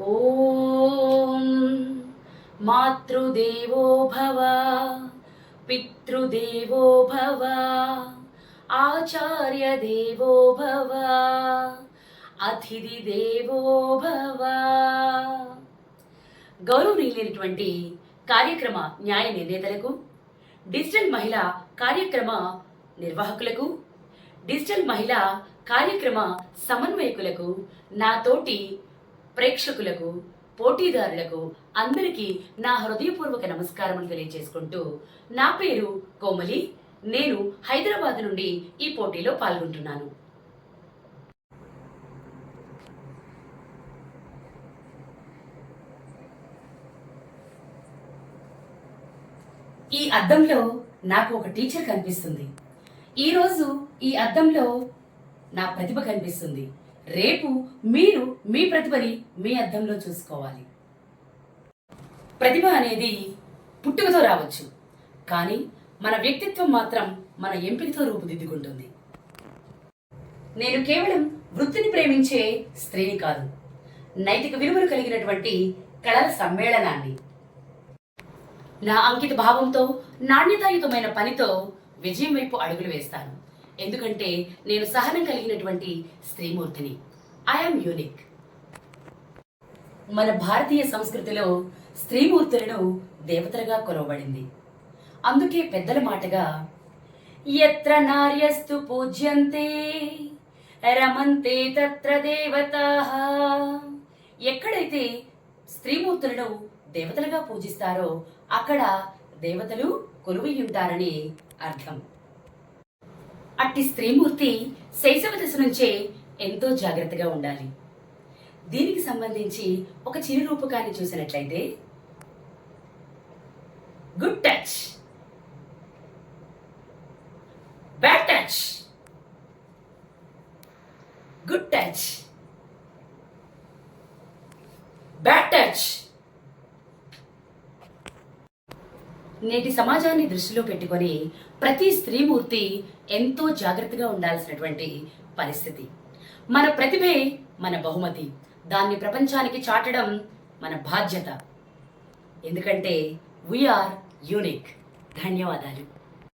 ఓం మాతృదేవో భవ, పితృదేవో భవ, ఆచార్య దేవో భవ, అతిథి దేవో భవ. గౌరవనీయులైనటువంటి కార్యక్రమ న్యాయ నిర్ణేతలకు, డిజిటల్ మహిళా కార్యక్రమ నిర్వాహకులకు, డిజిటల్ మహిళా కార్యక్రమ సమన్వయకులకు, నా తోటి ప్రేక్షకులకు, పోటీదారులకు అందరికీ నా హృదయపూర్వక నమస్కారములు తెలియజేసుకుంటూ, నా పేరు కోమలి. నేను హైదరాబాద్ నుండి ఈ పోటీలో పాల్గొంటున్నాను. ఈ అద్దంలో నాకు ఒక టీచర్ కనిపిస్తుంది. ఈరోజు ఈ అద్దంలో నా ప్రతిభ కనిపిస్తుంది. రేపు మీరు మీ ప్రతిభని మీ అద్దంలో చూసుకోవాలి. ప్రతిభ అనేది పుట్టుకతో రావచ్చు, కానీ మన వ్యక్తిత్వం మాత్రం మన ఎంపికతో రూపుదిద్దుకుంటుంది. నేను కేవలం వృత్తిని ప్రేమించే స్త్రీని కాదు, నైతిక విలువలు కలిగినటువంటి కళల సమ్మేళనాన్ని. నా అంకిత భావంతో, నాణ్యతాయుతమైన పనితో విజయం వైపు అడుగులు వేస్తాను. ఎందుకంటే నేను సహనం కలిగినటువంటి స్త్రీమూర్తిని. I'm unique. మన భారతీయ సంస్కృతిలో స్త్రీమూర్తులను దేవతలుగా కొలవబడింది. అందుకే పెద్దల మాటగా యత్ర నార్యస్తు పూజ్యంతే రమంతే తత్ర దేవతాః. ఎక్కడైతే స్త్రీమూర్తులను దేవతలుగా పూజిస్తారో అక్కడ దేవతలు కొలువై ఉంటారని అర్థం. అట్టి స్త్రీమూర్తి శైశవ దశ నుంచే ఎంతో జాగ్రత్తగా ఉండాలి. దీనికి సంబంధించి ఒక చిరు రూపకాన్ని చూసినట్లయితే, good touch, bad touch, good touch, bad touch. నేటి సమాజాన్ని దృష్టిలో పెట్టుకొని ప్రతి స్త్రీమూర్తి ఎంతో జాగ్రత్తగా ఉండాల్సినటువంటి పరిస్థితి. మన ప్రతిభే మన బహుమతి. దాన్ని ప్రపంచానికి చాటడం మన బాధ్యత. ఎందుకంటే వీఆర్ యూనిక్. ధన్యవాదాలు.